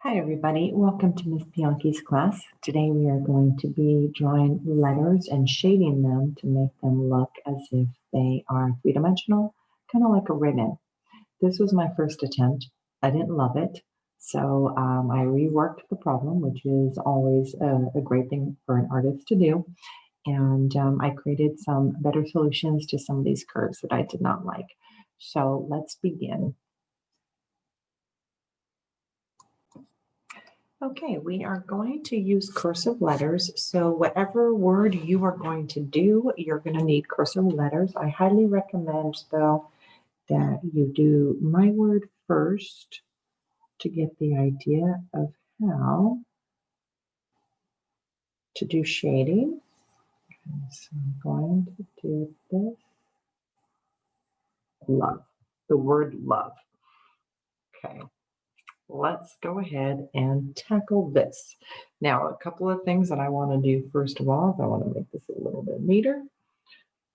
Hi everybody, welcome to Miss Bianchi's class. Today we are going to be drawing letters and shading them to make them look as if they are three-dimensional, kind of like a ribbon. This was my first attempt. I didn't love it, so I reworked the problem, which is always a great thing for an artist to do. And I created some better solutions to some of these curves that I did not like. So let's begin. Okay, we are going to use cursive letters. So whatever word you are going to do, you're going to need cursive letters. I highly recommend, though, that you do my word first to get the idea of how to do shading. Okay, so I'm going to do this. Love, the word love. Okay. Let's go ahead and tackle this. Now, a couple of things that I want to do first of all, I want to make this a little bit neater.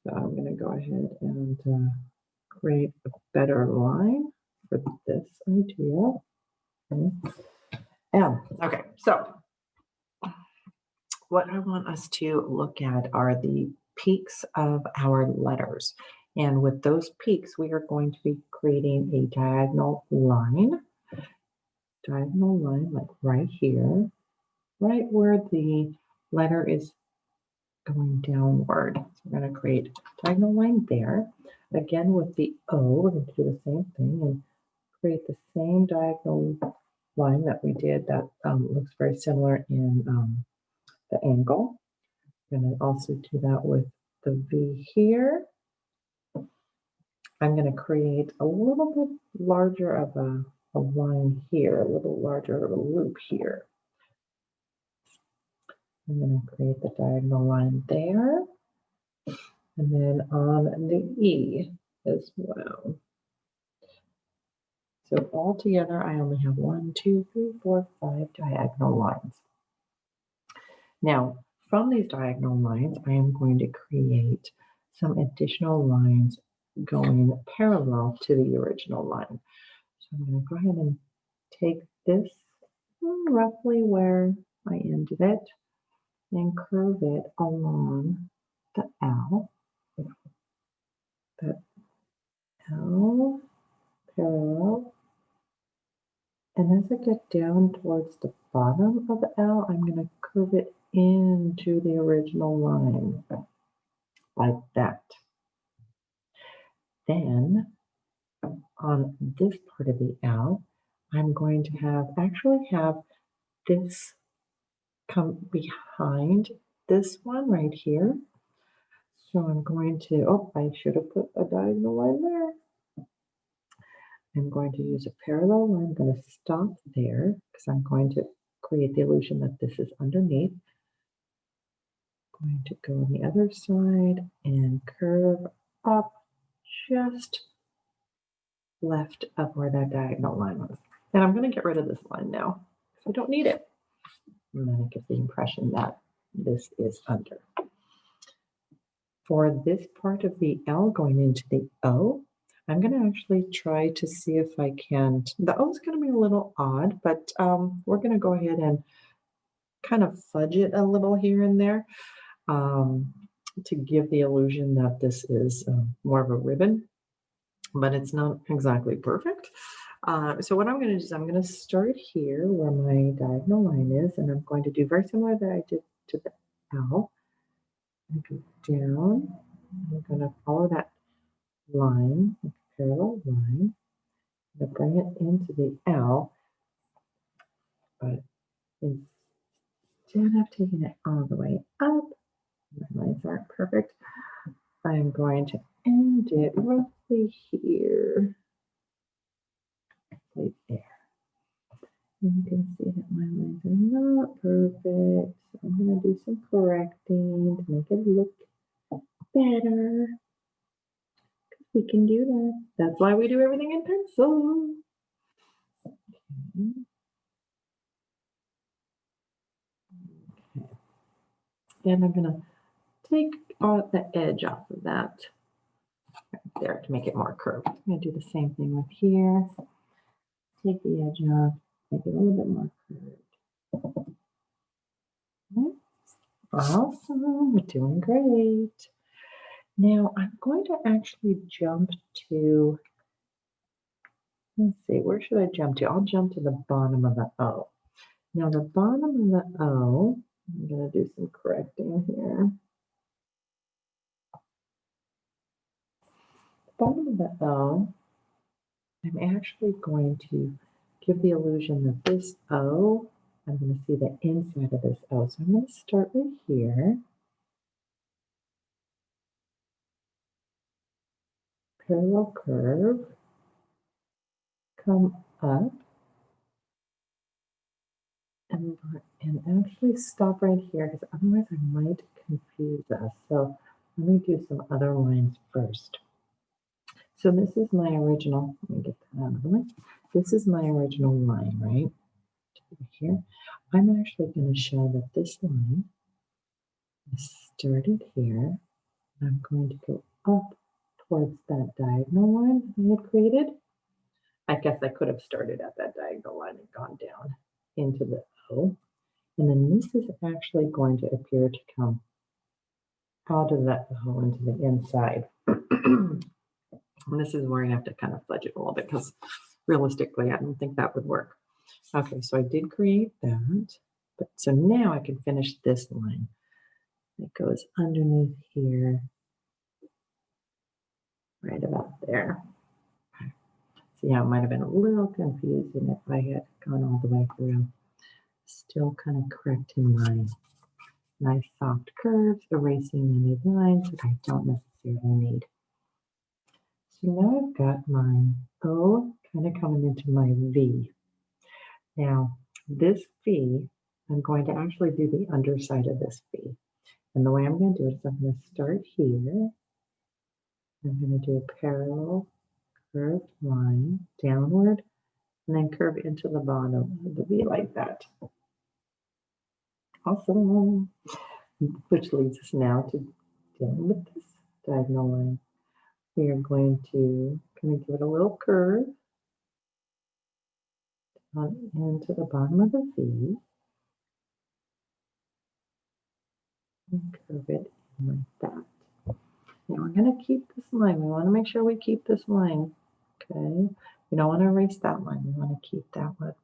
So I'm going to go ahead and create a better line for this idea. Okay, so what I want us to look at are the peaks of our letters. And with those peaks, we are going to be creating a diagonal line like right here, right where the letter is going downward. So we're going to create a diagonal line there. Again, with the O, we're going to do the same thing and create the same diagonal line that we did that looks very similar in the angle. I'm going to also do that with the V here. I'm going to create a little bit larger of a line here, a little larger of a loop here. I'm going to create the diagonal line there. And then on the E as well. So altogether, I only have 1, 2, 3, 4, 5 diagonal lines. Now, from these diagonal lines, I am going to create some additional lines going parallel to the original line. So I'm going to go ahead and take this roughly where I ended it and curve it along the L. That L parallel. And as I get down towards the bottom of the L, I'm going to curve it into the original line, like that. Then, on this part of the L, I'm going to actually have this come behind this one right here. So I'm going to, I should have put a diagonal line there. I'm going to use a parallel line. I'm going to stop there because I'm going to create the illusion that this is underneath. I'm going to go on the other side and curve up just left of where that diagonal line was. And I'm going to get rid of this line now because I don't need it. And then it gives the impression that this is under. For this part of the L going into the O, I'm going to actually try to see if I can. The O is going to be a little odd, but we're going to go ahead and kind of fudge it a little here and there to give the illusion that this is more of a ribbon, but it's not exactly perfect. So what I'm going to do is I'm going to start here where my diagonal line is, and I'm going to do very similar that I did to the L. I'm going to go down. I'm going to follow that line, like a parallel line. I'm going to bring it into the L, but instead of taking it all the way up, my lines aren't perfect, I'm going to end it roughly here, right there. And you can see that my lines are not perfect, so I'm going to do some correcting to make it look better. We can do that. That's why we do everything in pencil. Okay. And I'm going to take the edge off of that right there to make it more curved. I'm going to do the same thing with here. Take the edge off Make it a little bit more curved. Okay. Awesome, we're doing great. Now I'm going to actually jump to, let's see, where should I jump to? I'll jump to the bottom of the O. Now the bottom of the O, I'm going to do some correcting here. The bottom of the O, I'm actually going to give the illusion that this O, I'm going to see the inside of this O. So I'm going to start right here. Parallel curve, come up, and actually stop right here because otherwise I might confuse us. So let me do some other lines first. So this is my original, let me get that out of the way. This is my original line, right? Here. I'm actually going to show that this line started here. I'm going to go up towards that diagonal line I had created. I guess I could have started at that diagonal line and gone down into the O. And then this is actually going to appear to come out of that O into the inside. And this is where I have to kind of fudge it a little bit because realistically, I don't think that would work. Okay, so I did create that. But so now I can finish this line. It goes underneath here, right about there. See how it might have been a little confusing if I had gone all the way through. Still kind of correcting my nice soft curves, erasing any lines that I don't necessarily need. So now I've got my O kind of coming into my V. Now this V, I'm going to actually do the underside of this V. And the way I'm going to do it is I'm going to start here. I'm going to do a parallel curved line downward and then curve into the bottom of the V like that. Awesome. Which leads us now to dealing with this diagonal line. We are going to kind of give it a little curve into the bottom of the V and curve it in like that. Now we're going to keep this line. We want to make sure we keep this line. Okay. We don't want to erase that line. We want to keep that one.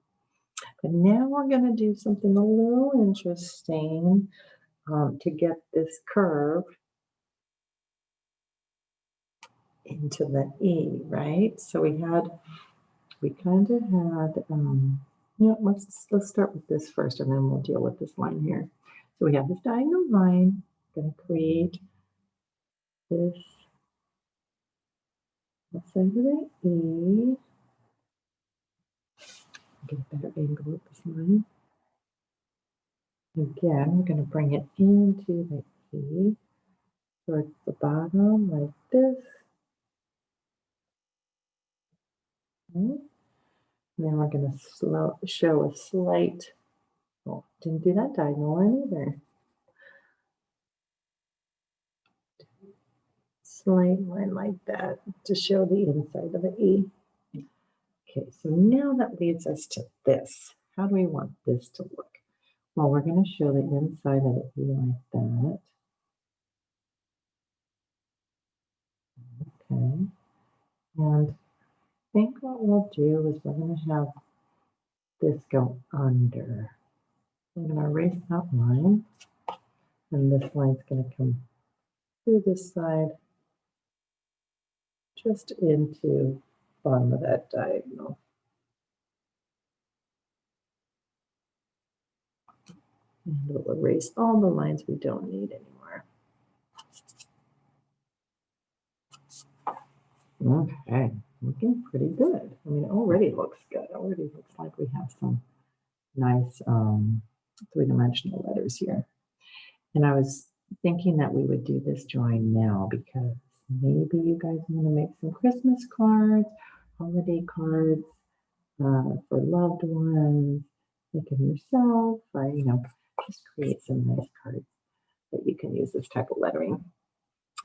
But now we're going to do something a little interesting to get this curve into the E, right? So we kind of had, let's start with this first and then we'll deal with this line here. So we have this diagonal line, I'm going to create this outside of the E. Get a better angle with this line. Again, we're going to bring it into the E towards the bottom like this. Okay. And then we're going to show a slight, oh, didn't do that diagonal line either. Slight line like that to show the inside of the E. Okay, so now that leads us to this. How do we want this to look? Well, we're going to show the inside of the E like that. Okay, and I think what we'll do is we're going to have this go under. I'm going to erase that line, and this line's going to come through this side just into the bottom of that diagonal. And we'll erase all the lines we don't need anymore. Okay, looking pretty good. I mean, it already looks good. It already looks like we have some nice three-dimensional letters here. And I was thinking that we would do this drawing now because maybe you guys want to make some Christmas cards, holiday cards for loved ones, make them yourself, or, just create some nice cards that you can use this type of lettering.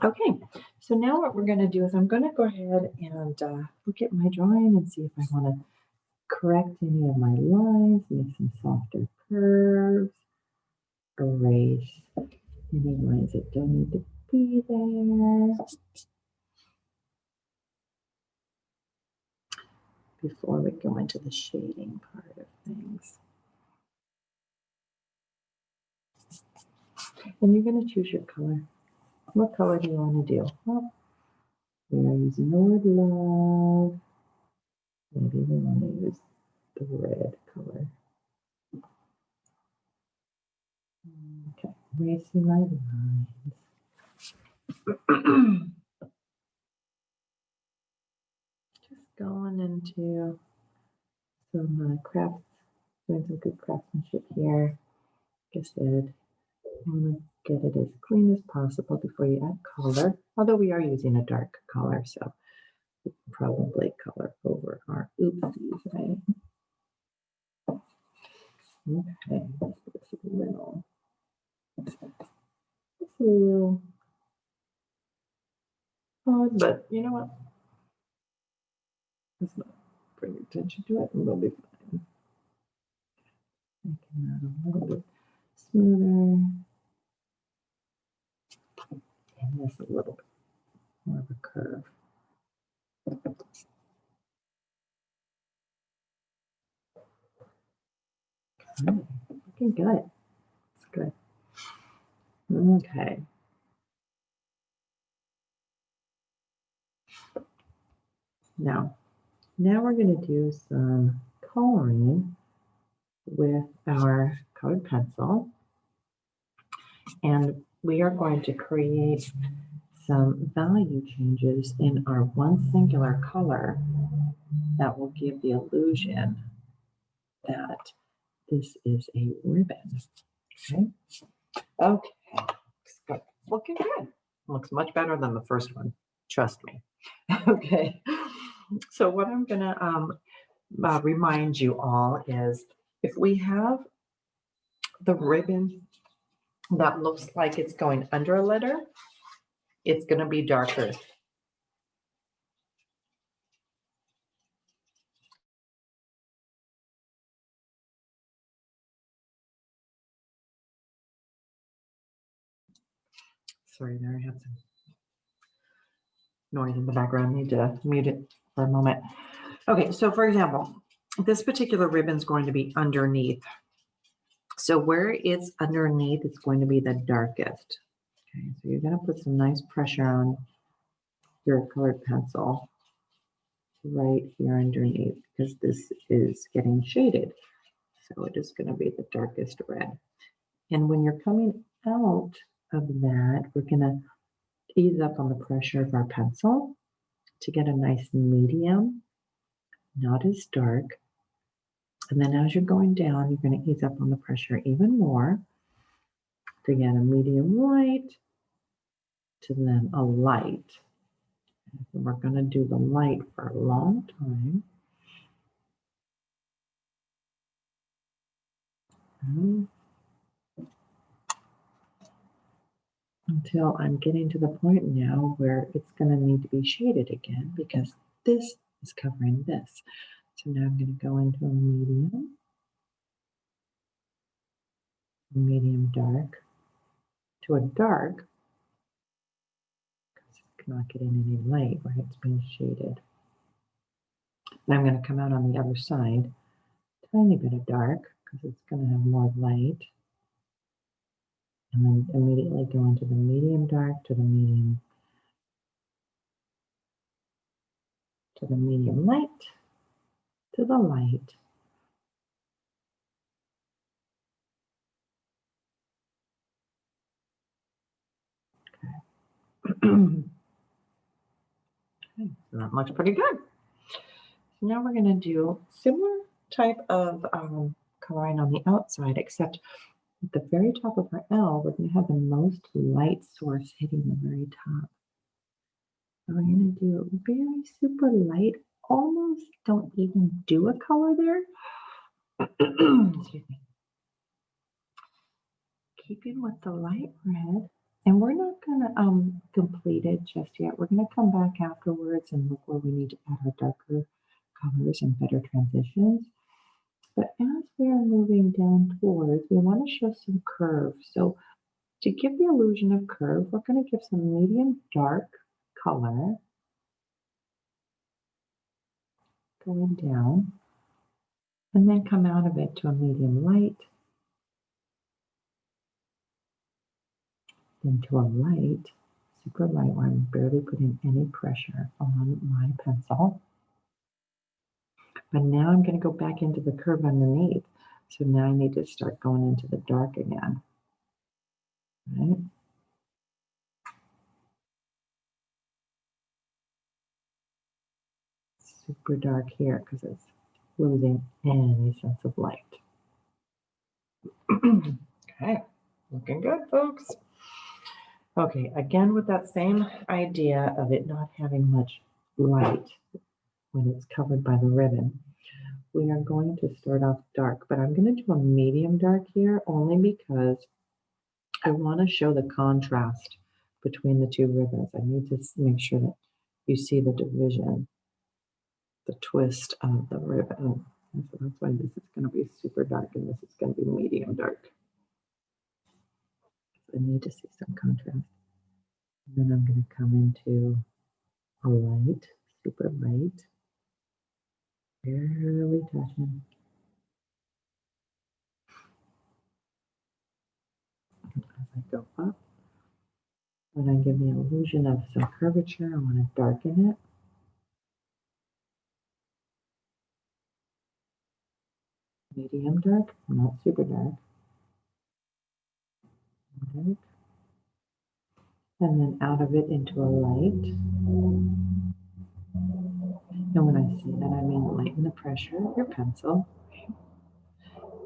Okay, so now what we're going to do is I'm going to go ahead and look at my drawing and see if I want to correct any of my lines, make some softer curves, erase any lines that don't need to be there before we go into the shading part of things. And you're going to choose your color. What color do you want to do? Well, we are using the word love. Maybe we want to use the red color. Okay, erasing my lines. Just going into some crafts, doing some good craftsmanship here. Like I said, you want to get it as clean as possible before you add color, although we are using a dark color, so we can probably color over our oopsies, right? Okay, this is a little, it's a little odd, but you know what? Let's not bring attention to it and we'll be fine. Making that a little bit smoother. And this a little bit more of a curve. Okay, looking good. It's good. Okay. Now we're going to do some coloring with our colored pencil. And we are going to create some value changes in our one singular color that will give the illusion that this is a ribbon. Okay. Okay. Looks good. Looking good. Looks much better than the first one. Trust me. Okay. So what I'm going to remind you all is if we have the ribbon that looks like it's going under a letter, it's going to be darker. Sorry, there I have some noise in the background. Need to mute it for a moment. Okay, so for example, this particular ribbon is going to be underneath. So where it's underneath, it's going to be the darkest. Okay, so you're going to put some nice pressure on your colored pencil right here underneath because this is getting shaded. So it is going to be the darkest red. And when you're coming out of that, we're going to ease up on the pressure of our pencil to get a nice medium, not as dark. And then as you're going down, you're going to ease up on the pressure even more to get a medium light to then a light. And we're going to do the light for a long time. Until I'm getting to the point now where it's going to need to be shaded again because this is covering this. So now I'm going to go into a medium dark, to a dark, because it's not getting any light where it's being shaded. And I'm going to come out on the other side, tiny bit of dark, because it's going to have more light. And then immediately go into the medium dark to the medium light to the light. Okay. Okay, so that looks pretty good. So now we're going to do similar type of coloring on the outside, except at the very top of our L, we're going to have the most light source hitting the very top. So we're going to do very super light, almost don't even do a color there. Excuse me. Keeping with the light red. And we're not going to complete it just yet. We're going to come back afterwards and look where we need to add our darker colors and better transitions. But as we're moving down towards, we want to show some curve. So to give the illusion of curve, we're going to give some medium dark color going down, and then come out of it to a medium light, then to a light, super light where I'm barely putting any pressure on my pencil. But now I'm going to go back into the curve underneath. So now I need to start going into the dark again. Right? Super dark here because it's losing any sense of light. Okay, looking good, folks. Okay, again with that same idea of it not having much light when it's covered by the ribbon, we are going to start off dark, but I'm going to do a medium dark here only because I want to show the contrast between the two ribbons. I need to make sure that you see the division, the twist of the ribbon. And so that's why this is going to be super dark and this is going to be medium dark. I need to see some contrast. And then I'm going to come into a light, super light, barely touching. As I go up, when I give the illusion of some curvature, I want to darken it. Medium dark, not super dark. Dark. And then out of it into a light. And when I say that, I mean lighten the pressure of your pencil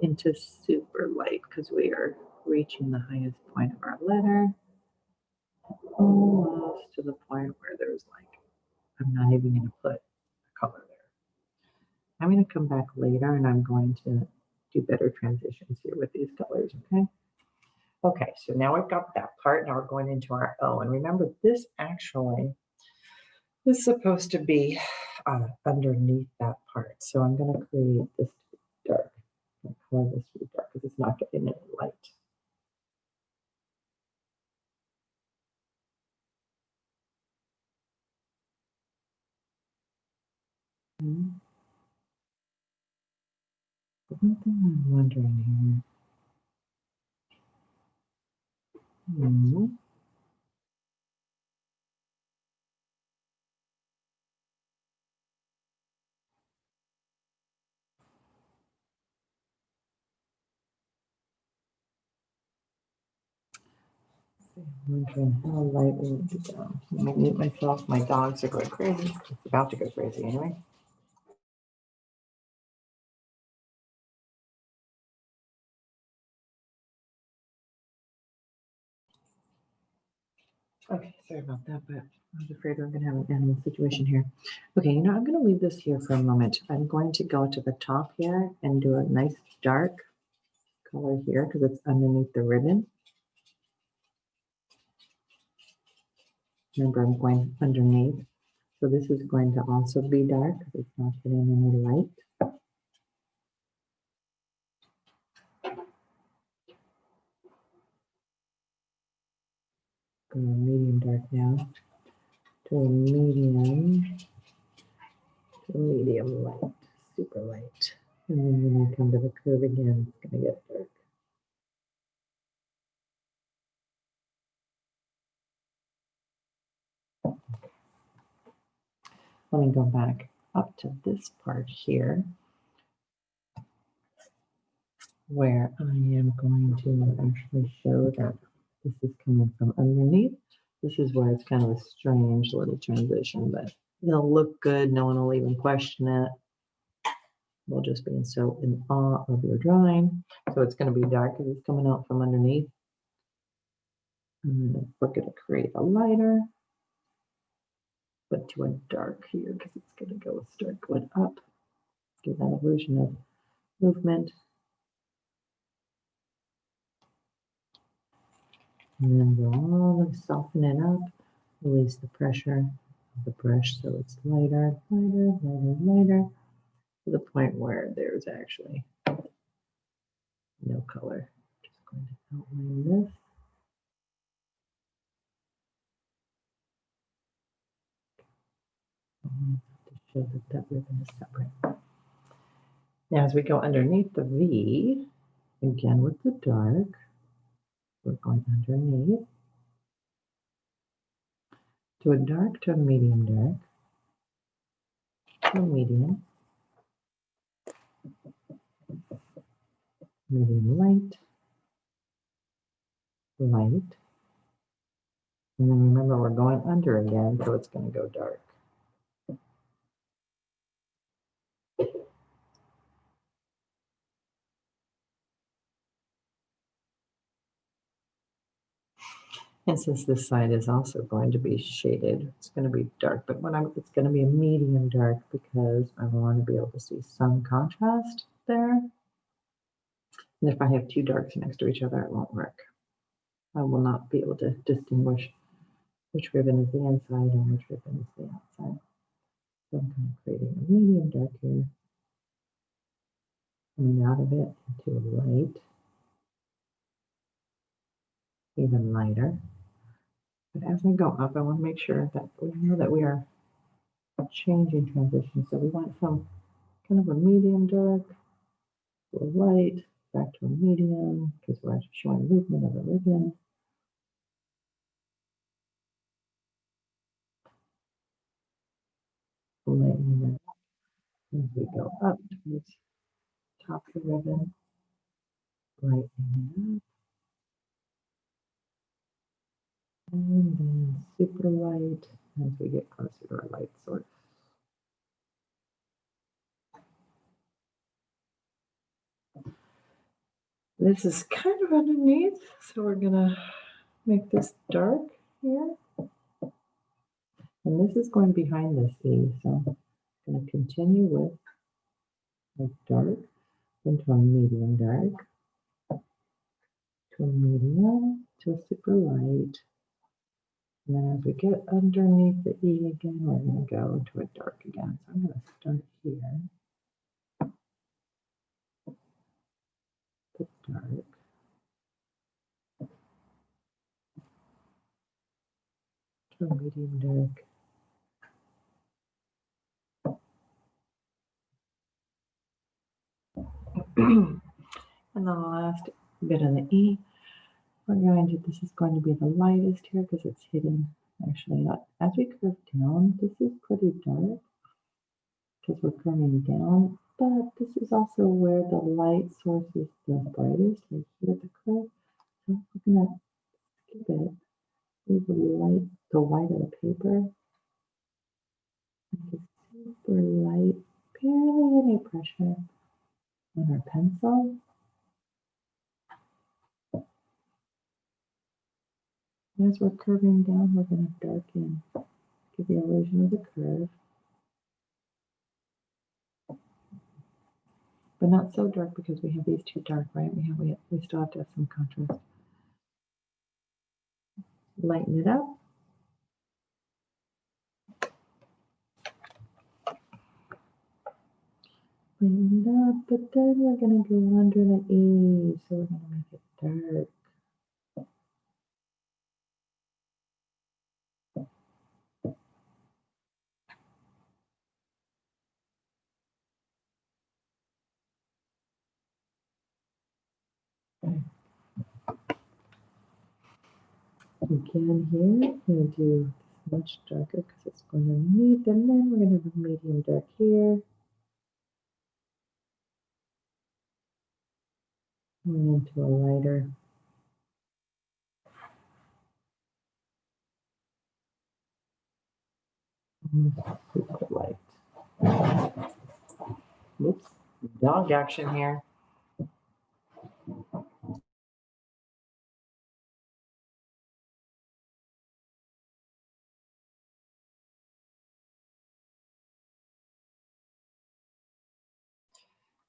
into super light because we are reaching the highest point of our letter, almost to the point where there's like, I'm not even going to put a color there. I'm going to come back later and I'm going to do better transitions here with these colors, okay? Okay, so now we've got that part. Now we're going into our O. And remember, this actually is supposed to be underneath that part. So I'm going to create this dark. I'm color this to be dark because it's not getting any light. One thing I'm wondering here. I'm wondering how light will it be down. Let me mute myself. My dogs are going crazy. It's about to go crazy anyway. Okay, sorry about that, but I was afraid we we're going to have an animal situation here. Okay, you know, I'm going to leave this here for a moment. I'm going to go to the top here and do a nice dark color here because it's underneath the ribbon. Remember, I'm going underneath. So this is going to also be dark because it's not getting any light. Go medium dark now to a medium light, super light. And then when I come to the curve again, it's going to get dark. Let me go back up to this part here where I am going to actually show that this is coming from underneath. This is where it's kind of a strange little transition, but it'll look good. No one will even question it. We'll just be so in awe of your drawing. So it's going to be dark because it's coming out from underneath. And then we're going to create a lighter, but to a dark here because it's going to go start going up. Give that illusion of movement. And then we'll soften it up, release the pressure of the brush so it's lighter, lighter, lighter, lighter. to the point where there's actually no color. Just going to outline this. To show that that ribbon is separate. Now as we go underneath the V, again with the dark, we're going underneath to a dark to a medium dark to a medium, medium light, light, and then remember we're going under again, so it's going to go dark. And since this side is also going to be shaded, it's going to be dark, but it's going to be a medium dark because I want to be able to see some contrast there. And if I have two darks next to each other, it won't work. I will not be able to distinguish which ribbon is the inside and which ribbon is the outside. So I'm kind of creating a medium dark here, coming out of it into a light, even lighter. But as I go up, I want to make sure that we know that we are changing transition. So we went from kind of a medium dark to a light, back to a medium, because we're actually showing movement of the ribbon. Lightening it up as we go up towards the top of the ribbon, lightening it up. And then super light as we get closer to our light source. This is kind of underneath, so we're gonna make this dark here. And this is going behind this E, so I'm gonna continue with a dark into a medium dark, to a medium, to a super light. And then as we get underneath the E again, we're going to go into a dark again. So I'm going to start here. The dark. To a medium dark. And then the last bit of the E, we're going to, this is going to be the lightest here because it's hitting, actually, as we curve down, this is pretty dark because we're curving down, but this is also where the light source is the brightest, right here at the curve. So we're going to skip it, leave the white of the paper, make it super light, barely any pressure on our pencil. And as we're curving down, we're going to darken, give the illusion of the curve. But not so dark because we have these two dark, right? We still have to have some contrast. Lighten it up. Lighten it up, but then we're going to go under the E, so we're going to make it dark. Again here, I'm going to do much darker because it's going underneath, and then we're going to have a medium dark here. And into a lighter. Super light. Oops, dog action here.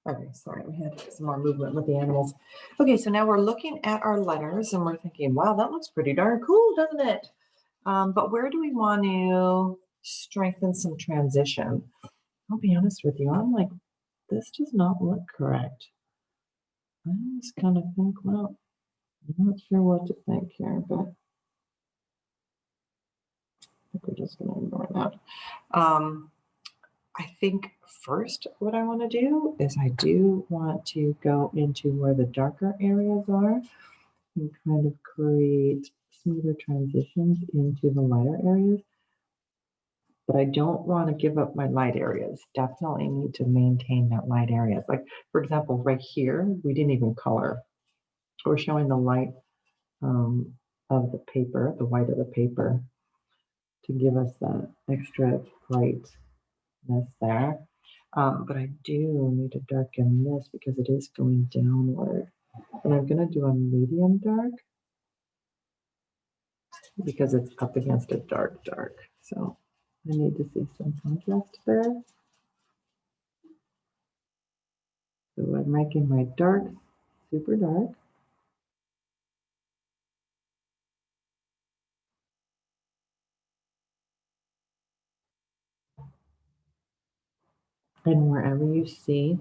Okay, sorry, we had some more movement with the animals. Okay, so now we're looking at our letters and we're thinking, wow, that looks pretty darn cool, doesn't it? But where do we want to strengthen some transition? I'll be honest with you, I'm like this does not look correct. I just kind of think, well, I'm not sure what to think here, but I think we're just going to ignore that. I think first what I want to do is I do want to go into where the darker areas are and kind of create smoother transitions into the lighter areas. But I don't want to give up my light areas. Definitely need to maintain that light areas. Like, for example, right here, we didn't even color. We're showing the light of the paper, the white of the paper, to give us that extra brightness there. But I do need to darken this because it is going downward. And I'm going to do a medium dark because it's up against a dark dark. So I need to see some contrast there. So I'm making my dark super dark. And wherever you see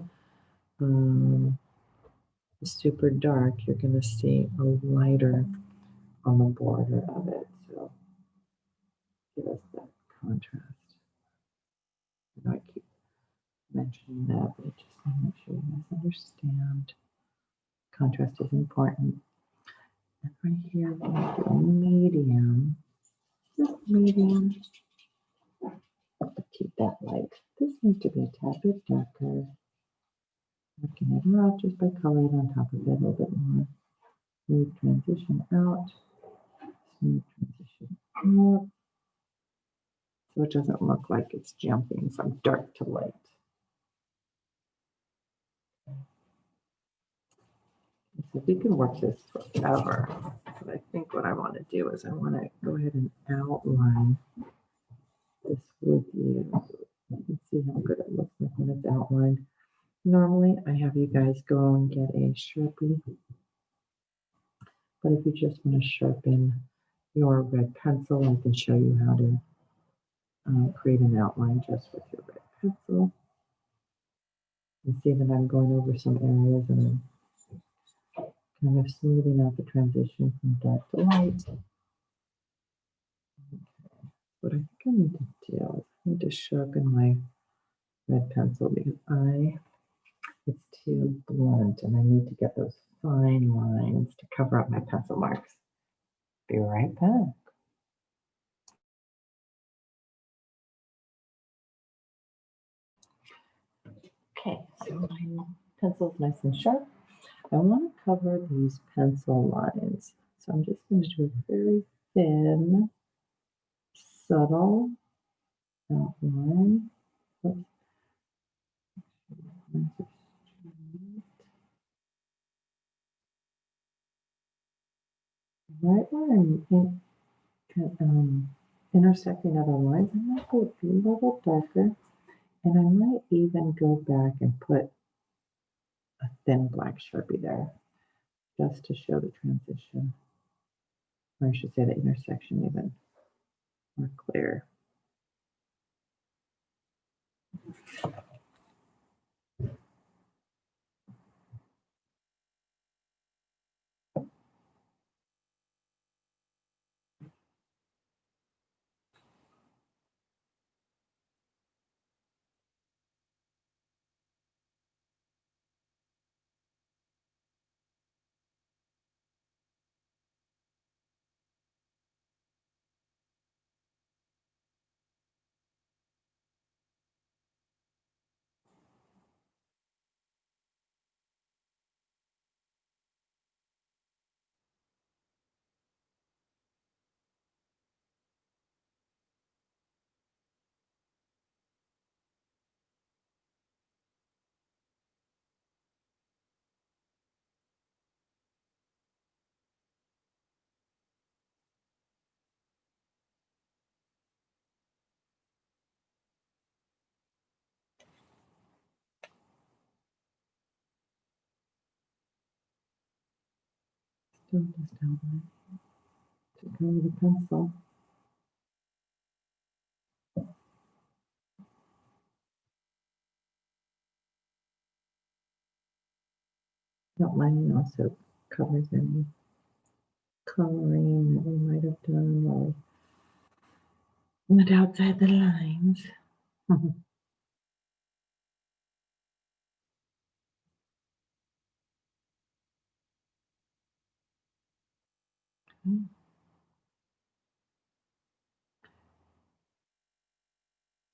super dark, you're going to see a lighter on the border of it. So give us that contrast. I know I keep mentioning that, but I just want to make sure you guys understand. Contrast is important. And right here, we're going to do a medium, just medium. Keep that light. This needs to be a tad bit darker. Working it out just by coloring on top of it a little bit more. Smooth transition out, smooth transition up. So it doesn't look like it's jumping from dark to light. So we can work this forever. But I think what I want to do is I want to go ahead and outline this with you. You can see how good it looks like when it's outlined. Normally, I have you guys go and get a Sharpie. But if you just want to sharpen your red pencil, I can show you how to create an outline just with your red pencil. You see that I'm going over some areas and I'm kind of smoothing out the transition from dark to light. What I think I need to do is I need to sharpen my red pencil because it's too blunt and I need to get those fine lines to cover up my pencil marks. Be right back. Okay, so my pencil is nice and sharp. I want to cover these pencil lines. So I'm just going to do a very thin, subtle outline. Oops. Right where I'm intersecting other lines, I might go a few level darker, and I might even go back and put a thin black Sharpie there, just to show the transition, or I should say the intersection even more clear. Still just outline to go with the pencil. Outlining also covers any coloring that we might have done while we went outside the lines.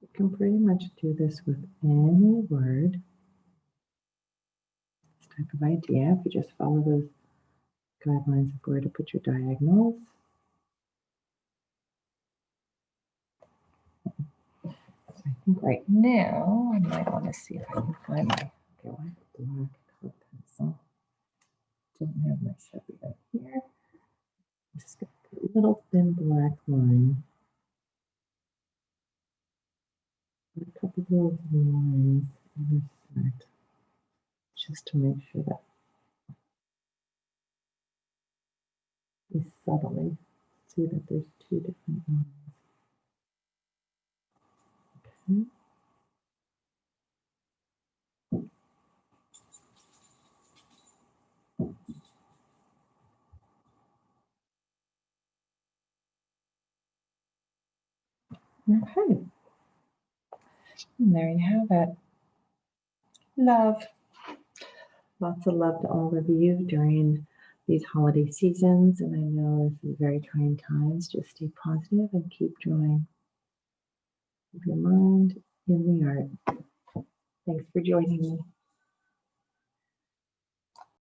You can pretty much do this with any word, this type of idea, if you just follow those guidelines of where to put your diagonals. So I think right now I might want to see if I can find my, okay, well, I have black color pencil. Don't have my Sharpie right here. I'm just going to put a little thin black line. A couple of those lines intersect just to make sure that we subtly see that there's two different lines. Okay. Okay. And there you have it. Love. Lots of love to all of you during these holiday seasons. And I know this is very trying times. Just stay positive and keep drawing. Keep your mind in the art. Thanks for joining me.